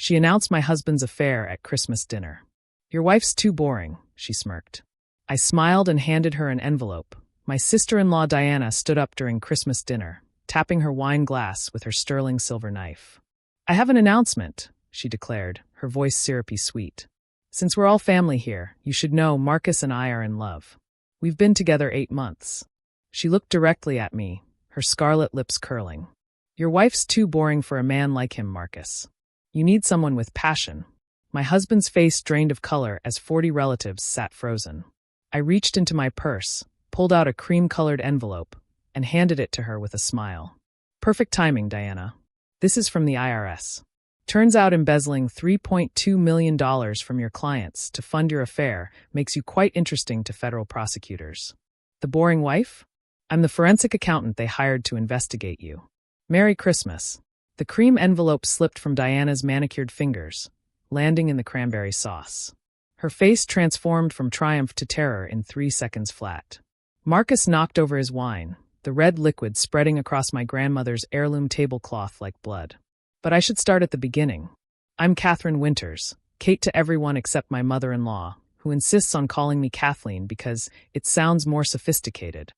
She announced my husband's affair at Christmas dinner. "Your wife's too boring," she smirked. I smiled and handed her an envelope. My sister-in-law Diana stood up during Christmas dinner, tapping her wine glass with her sterling silver knife. "I have an announcement," she declared, her voice syrupy sweet. "Since we're all family here, you should know Marcus and I are in love. We've been together 8 months. She looked directly at me, her scarlet lips curling. "Your wife's too boring for a man like him, Marcus. You need someone with passion." My husband's face drained of color as 40 relatives sat frozen. I reached into my purse, pulled out a cream-colored envelope, and handed it to her with a smile. "Perfect timing, Diana. This is from the IRS. Turns out embezzling $3.2 million from your clients to fund your affair makes you quite interesting to federal prosecutors. The boring wife? I'm the forensic accountant they hired to investigate you. Merry Christmas." The cream envelope slipped from Diana's manicured fingers, landing in the cranberry sauce. Her face transformed from triumph to terror in 3 seconds flat. Marcus knocked over his wine, the red liquid spreading across my grandmother's heirloom tablecloth like blood. But I should start at the beginning. I'm Catherine Winters, Kate to everyone except my mother-in-law, who insists on calling me Kathleen because it sounds more sophisticated.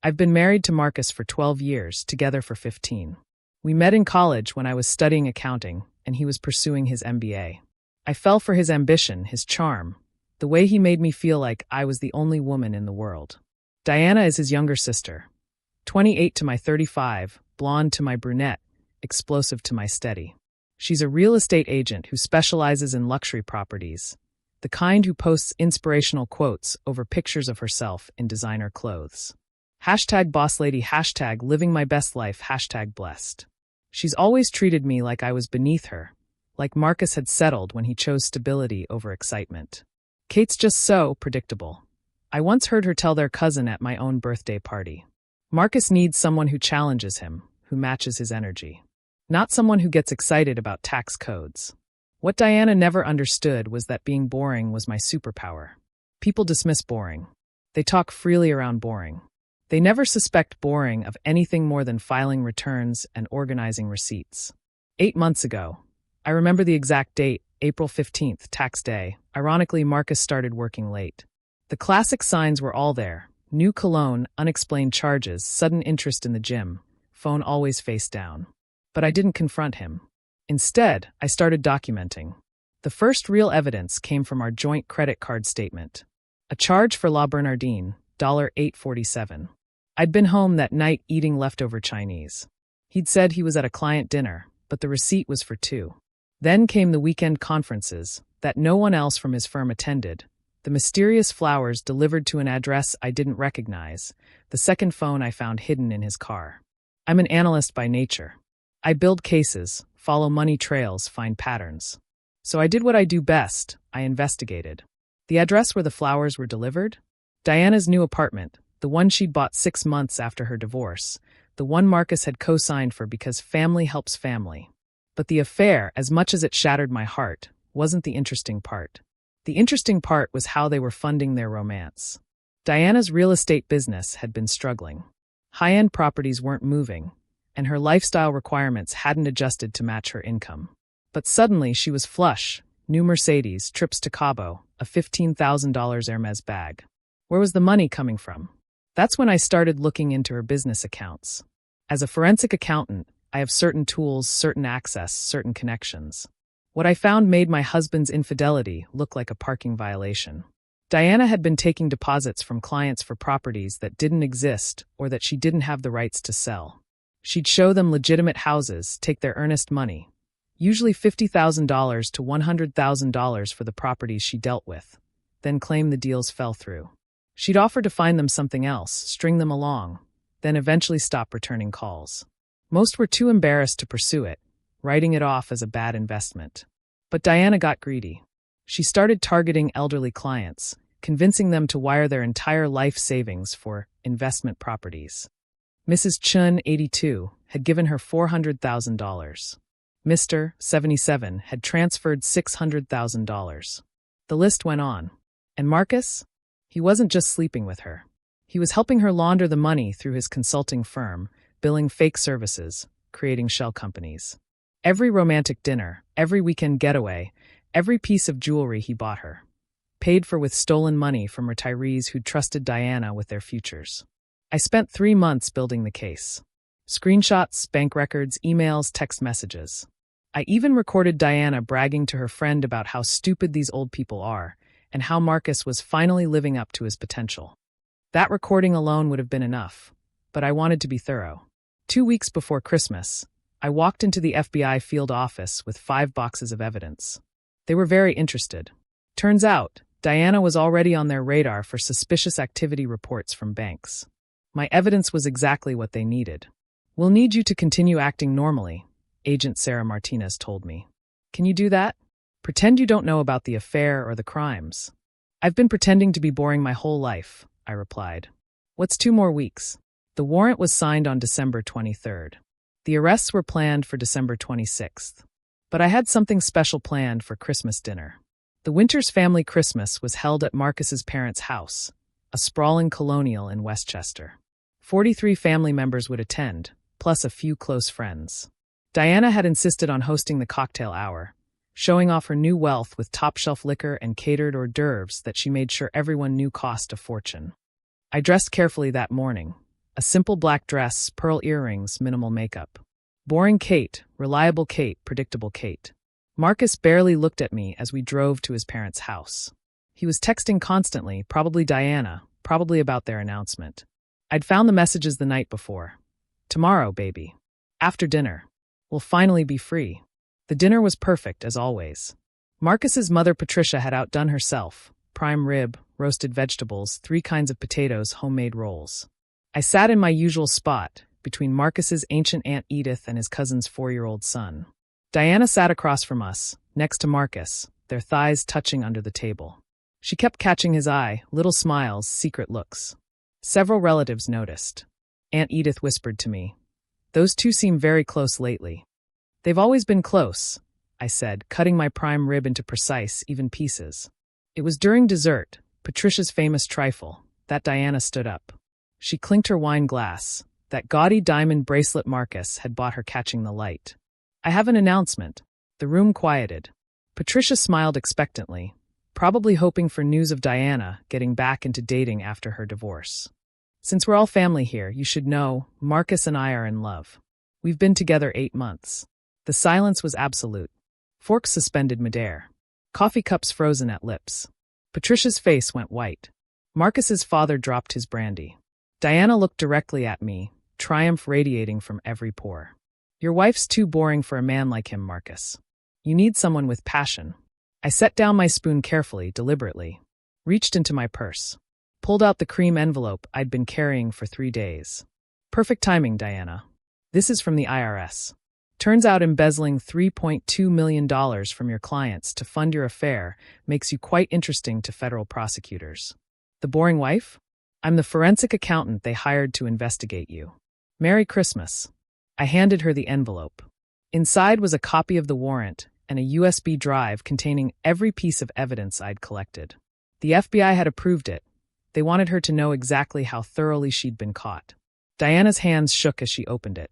I've been married to Marcus for 12 years, together for 15. We met in college when I was studying accounting, and he was pursuing his MBA. I fell for his ambition, his charm, the way he made me feel like I was the only woman in the world. Diana is his younger sister. 28 to my 35, blonde to my brunette, explosive to my steady. She's a real estate agent who specializes in luxury properties, the kind who posts inspirational quotes over pictures of herself in designer clothes. #BossLady, #living my best life, #blessed. She's always treated me like I was beneath her, like Marcus had settled when he chose stability over excitement. Kate's just so predictable. I once heard her tell their cousin at my own birthday party. Marcus needs someone who challenges him, who matches his energy. Not someone who gets excited about tax codes. What Diana never understood was that being boring was my superpower. People dismiss boring. They talk freely around boring. They never suspect boring of anything more than filing returns and organizing receipts. 8 months ago, I remember the exact date, April 15th, tax day. Ironically, Marcus started working late. The classic signs were all there. New cologne, unexplained charges, sudden interest in the gym, phone always face down. But I didn't confront him. Instead, I started documenting. The first real evidence came from our joint credit card statement. A charge for La Bernardine, $8.47. I'd been home that night eating leftover Chinese. He'd said he was at a client dinner, but the receipt was for 2. Then came the weekend conferences that no one else from his firm attended, the mysterious flowers delivered to an address I didn't recognize, the second phone I found hidden in his car. I'm an analyst by nature. I build cases, follow money trails, find patterns. So I did what I do best, I investigated. The address where the flowers were delivered? Diana's new apartment, the one she'd bought 6 months after her divorce, the one Marcus had co-signed for because family helps family. But the affair, as much as it shattered my heart, wasn't the interesting part. The interesting part was how they were funding their romance. Diana's real estate business had been struggling. High-end properties weren't moving, and her lifestyle requirements hadn't adjusted to match her income. But suddenly she was flush, new Mercedes, trips to Cabo, a $15,000 Hermes bag. Where was the money coming from? That's when I started looking into her business accounts. As a forensic accountant, I have certain tools, certain access, certain connections. What I found made my husband's infidelity look like a parking violation. Diana had been taking deposits from clients for properties that didn't exist or that she didn't have the rights to sell. She'd show them legitimate houses, take their earnest money, usually $50,000 to $100,000 for the properties she dealt with, then claim the deals fell through. She'd offer to find them something else, string them along, then eventually stop returning calls. Most were too embarrassed to pursue it, writing it off as a bad investment. But Diana got greedy. She started targeting elderly clients, convincing them to wire their entire life savings for investment properties. Mrs. Chun, 82, had given her $400,000. Mr. 77 had transferred $600,000. The list went on. And Marcus? He wasn't just sleeping with her. He was helping her launder the money through his consulting firm, billing fake services, creating shell companies. Every romantic dinner, every weekend getaway, every piece of jewelry he bought her. Paid for with stolen money from retirees who'd trusted Diana with their futures. I spent 3 months building the case. Screenshots, bank records, emails, text messages. I even recorded Diana bragging to her friend about how stupid these old people are, and how Marcus was finally living up to his potential. That recording alone would have been enough, but I wanted to be thorough. 2 weeks before Christmas, I walked into the FBI field office with 5 boxes of evidence. They were very interested. Turns out, Diana was already on their radar for suspicious activity reports from banks. My evidence was exactly what they needed. "We'll need you to continue acting normally," Agent Sarah Martinez told me. "Can you do that? Pretend you don't know about the affair or the crimes." "I've been pretending to be boring my whole life," I replied. "What's 2 more weeks?" The warrant was signed on December 23rd. The arrests were planned for December 26th. But I had something special planned for Christmas dinner. The Winters family Christmas was held at Marcus's parents' house, a sprawling colonial in Westchester. 43 family members would attend, plus a few close friends. Diana had insisted on hosting the cocktail hour, showing off her new wealth with top-shelf liquor and catered hors d'oeuvres that she made sure everyone knew cost a fortune. I dressed carefully that morning. A simple black dress, pearl earrings, minimal makeup. Boring Kate, reliable Kate, predictable Kate. Marcus barely looked at me as we drove to his parents' house. He was texting constantly, probably Diana, probably about their announcement. I'd found the messages the night before. "Tomorrow, baby. After dinner. We'll finally be free." The dinner was perfect, as always. Marcus's mother Patricia had outdone herself. Prime rib, roasted vegetables, 3 kinds of potatoes, homemade rolls. I sat in my usual spot, between Marcus's ancient Aunt Edith and his cousin's 4-year-old son. Diana sat across from us, next to Marcus, their thighs touching under the table. She kept catching his eye, little smiles, secret looks. Several relatives noticed. Aunt Edith whispered to me, "Those 2 seem very close lately." "They've always been close," I said, cutting my prime rib into precise, even pieces. It was during dessert, Patricia's famous trifle, that Diana stood up. She clinked her wine glass, that gaudy diamond bracelet Marcus had bought her catching the light. "I have an announcement." The room quieted. Patricia smiled expectantly, probably hoping for news of Diana getting back into dating after her divorce. "Since we're all family here, you should know, Marcus and I are in love. We've been together 8 months. The silence was absolute. Forks suspended midair. Coffee cups frozen at lips. Patricia's face went white. Marcus's father dropped his brandy. Diana looked directly at me, triumph radiating from every pore. "Your wife's too boring for a man like him, Marcus. You need someone with passion." I set down my spoon carefully, deliberately. Reached into my purse. Pulled out the cream envelope I'd been carrying for 3 days. "Perfect timing, Diana. This is from the IRS. Turns out embezzling $3.2 million from your clients to fund your affair makes you quite interesting to federal prosecutors." "The boring wife? I'm the forensic accountant they hired to investigate you. Merry Christmas." I handed her the envelope. Inside was a copy of the warrant and a USB drive containing every piece of evidence I'd collected. The FBI had approved it. They wanted her to know exactly how thoroughly she'd been caught. Diana's hands shook as she opened it.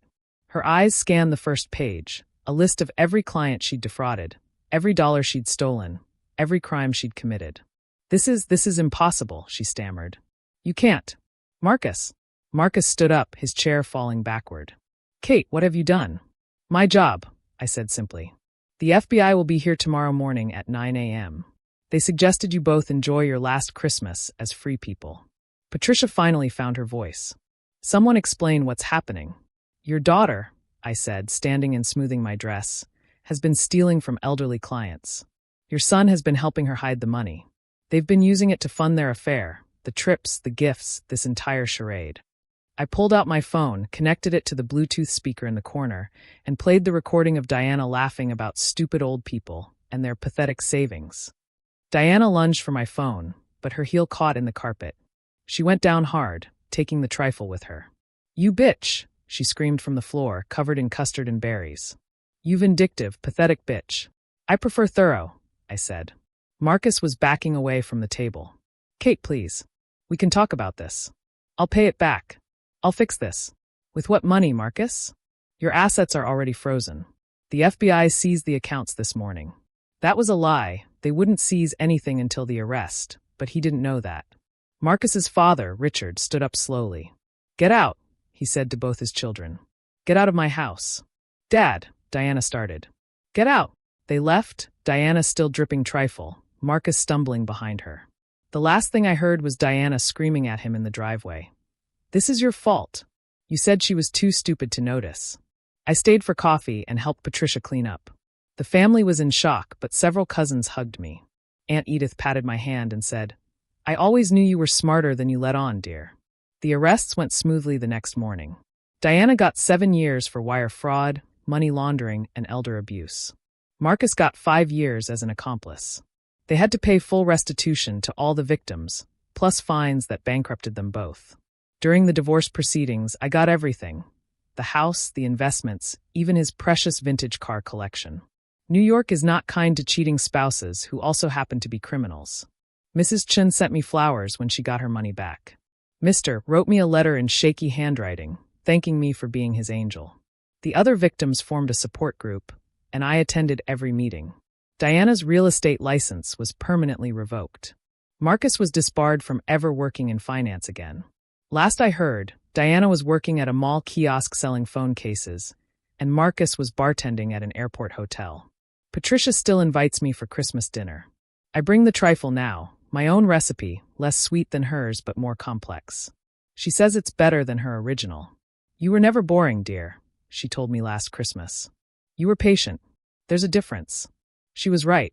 Her eyes scanned the first page, a list of every client she'd defrauded, every dollar she'd stolen, every crime she'd committed. This is impossible," she stammered. "You can't. Marcus." Marcus stood up, his chair falling backward. "Kate, what have you done?" "My job," I said simply. "The FBI will be here tomorrow morning at 9 a.m. They suggested you both enjoy your last Christmas as free people." Patricia finally found her voice. "Someone explain what's happening." "Your daughter," I said, standing and smoothing my dress, "has been stealing from elderly clients. Your son has been helping her hide the money. They've been using it to fund their affair, the trips, the gifts, this entire charade." I pulled out my phone, connected it to the Bluetooth speaker in the corner, and played the recording of Diana laughing about stupid old people and their pathetic savings. Diana lunged for my phone, but her heel caught in the carpet. She went down hard, taking the trifle with her. "You bitch!" she screamed from the floor, covered in custard and berries. "You vindictive, pathetic bitch." "I prefer thorough," I said. Marcus was backing away from the table. "Kate, please. We can talk about this. I'll pay it back. I'll fix this." "With what money, Marcus? Your assets are already frozen." The FBI seized the accounts this morning. That was a lie. They wouldn't seize anything until the arrest, but he didn't know that. Marcus's father, Richard, stood up slowly. Get out, he said to both his children. Get out of my house. Dad, Diana started. Get out. They left, Diana still dripping trifle, Marcus stumbling behind her. The last thing I heard was Diana screaming at him in the driveway. This is your fault. You said she was too stupid to notice. I stayed for coffee and helped Patricia clean up. The family was in shock, but several cousins hugged me. Aunt Edith patted my hand and said, I always knew you were smarter than you let on, dear. The arrests went smoothly the next morning. Diana got 7 years for wire fraud, money laundering, and elder abuse. Marcus got 5 years as an accomplice. They had to pay full restitution to all the victims, plus fines that bankrupted them both. During the divorce proceedings, I got everything. The house, the investments, even his precious vintage car collection. New York is not kind to cheating spouses who also happen to be criminals. Mrs. Chen sent me flowers when she got her money back. Mr. wrote me a letter in shaky handwriting, thanking me for being his angel. The other victims formed a support group, and I attended every meeting. Diana's real estate license was permanently revoked. Marcus was disbarred from ever working in finance again. Last I heard, Diana was working at a mall kiosk selling phone cases, and Marcus was bartending at an airport hotel. Patricia still invites me for Christmas dinner. I bring the trifle now, my own recipe, less sweet than hers but more complex. She says it's better than her original. You were never boring, dear, she told me last Christmas. You were patient. There's a difference. She was right.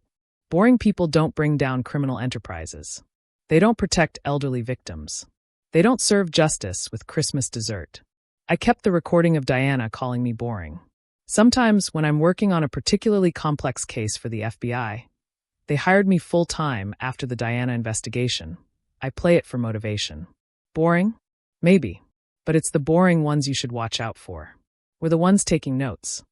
Boring people don't bring down criminal enterprises. They don't protect elderly victims. They don't serve justice with Christmas dessert. I kept the recording of Diana calling me boring. Sometimes, when I'm working on a particularly complex case for the FBI, they hired me full-time after the Diana investigation. I play it for motivation. Boring? Maybe. But it's the boring ones you should watch out for. We're the ones taking notes.